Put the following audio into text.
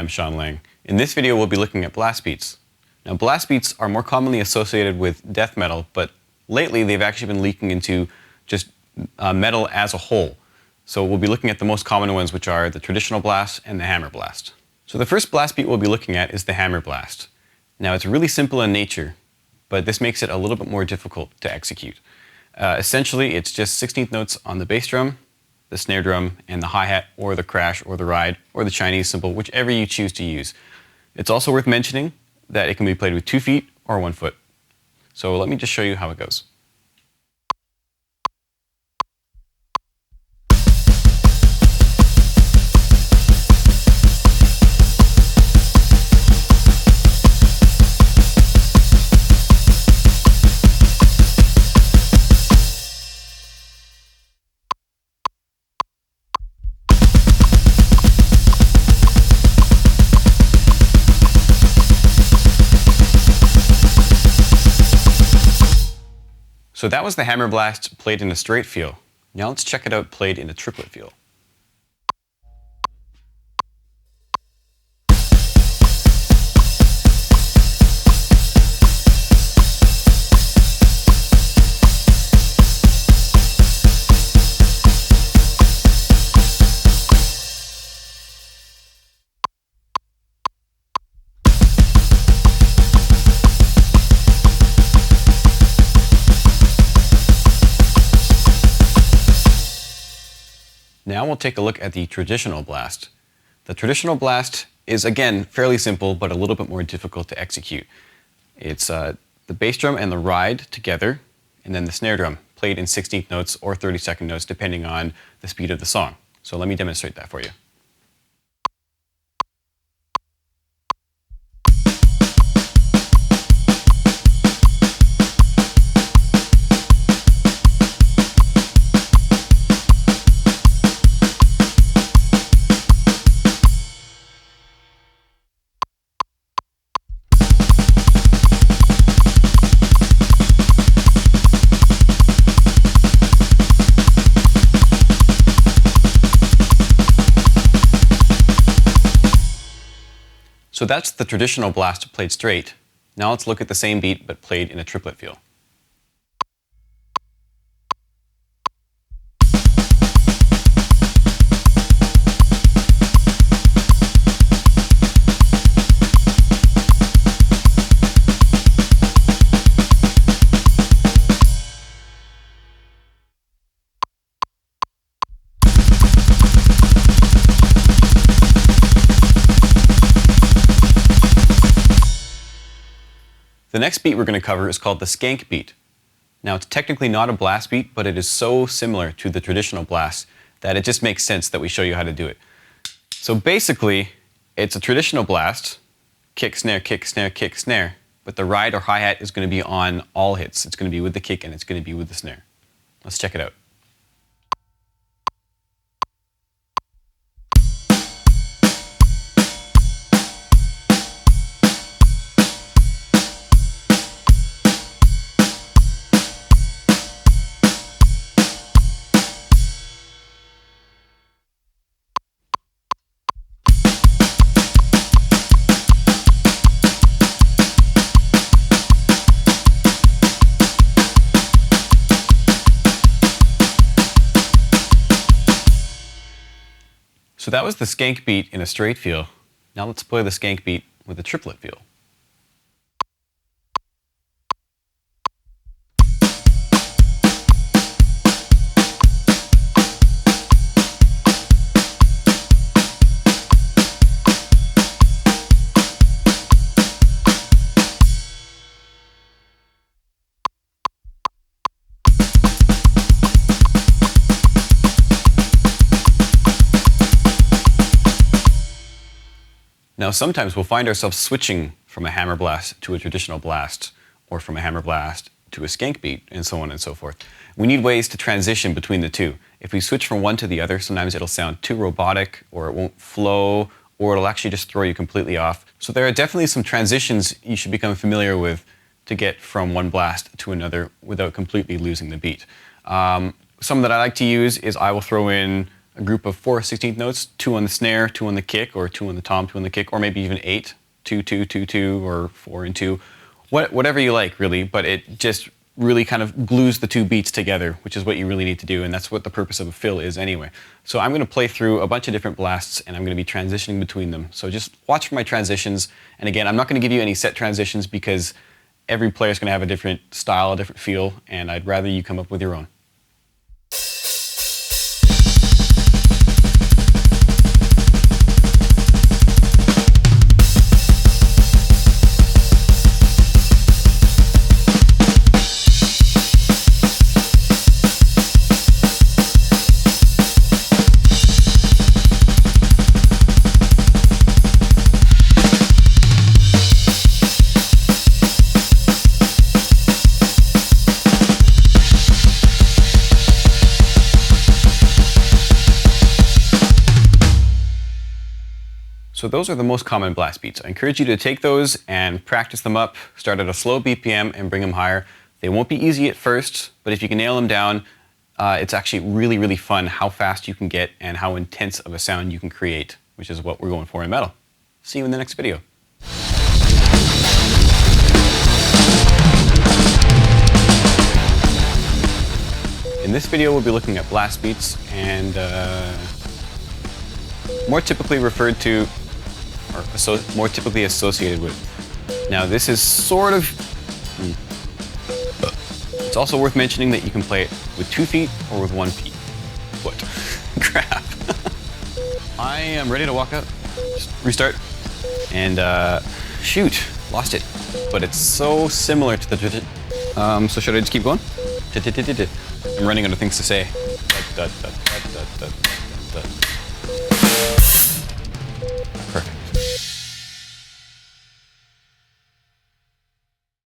I'm Sean Lang. In this video, we'll be looking at blast beats. Now, blast beats are more commonly associated with death metal, but lately they've actually been leaking into just metal as a whole. So we'll be looking at the most common ones, which are the traditional blast and the hammer blast. So the first blast beat we'll be looking at is the hammer blast. Now, it's really simple in nature, but this makes it a little bit more difficult to execute. Essentially, it's just 16th notes on the bass drum, the snare drum, and the hi-hat, or the crash, or the ride, or the Chinese cymbal, whichever you choose to use. It's also worth mentioning that it can be played with 2 feet or 1 foot. So let me just show you how it goes. So that was the hammer blast played in a straight feel. Now let's check it out played in a triplet feel. Now we'll take a look at the traditional blast. The traditional blast is, again, fairly simple, but a little bit more difficult to execute. It's the bass drum and the ride together, and then the snare drum, played in 16th notes or 32nd notes, depending on the speed of the song. So let me demonstrate that for you. So that's the traditional blast played straight. Now let's look at the same beat but played in a triplet feel. The next beat we're going to cover is called the skank beat. Now, it's technically not a blast beat, but it is so similar to the traditional blast that it just makes sense that we show you how to do it. So basically, it's a traditional blast, kick, snare, kick, snare, kick, snare, but the ride or hi-hat is going to be on all hits. It's going to be with the kick and it's going to be with the snare. Let's check it out. So that was the skank beat in a straight feel. Now let's play the skank beat with a triplet feel. Now, sometimes we'll find ourselves switching from a hammer blast to a traditional blast, or from a hammer blast to a skank beat, and so on and so forth. We need ways to transition between the two. If we switch from one to the other, sometimes it'll sound too robotic, or it won't flow, or it'll actually just throw you completely off. So there are definitely some transitions you should become familiar with to get from one blast to another without completely losing the beat. Some that I like to use is I will throw in a group of 4/16 notes, 2 on the snare, 2 on the kick, or 2 on the tom, 2 on the kick, or maybe even 8, 2, 2, 2, 2, or 4 and 2, whatever you like really, but it just really kind of glues the two beats together, which is what you really need to do, and that's what the purpose of a fill is anyway. So I'm going to play through a bunch of different blasts, and I'm going to be transitioning between them. So just watch for my transitions, and again, I'm not going to give you any set transitions because every player is going to have a different style, a different feel, and I'd rather you come up with your own. So those are the most common blast beats. I encourage you to take those and practice them up, start at a slow BPM and bring them higher. They won't be easy at first, but if you can nail them down, it's actually really, really fun how fast you can get and how intense of a sound you can create, which is what we're going for in metal. See you in the next video. In this video, we'll be looking at blast beats and more typically referred to, or more typically associated with. Now this is sort of, it's also worth mentioning that you can play it with 2 feet or with 1 foot. Crap. I am ready to walk out. Just restart. And shoot, lost it. But it's so similar to the, so should I just keep going? I'm running out of things to say.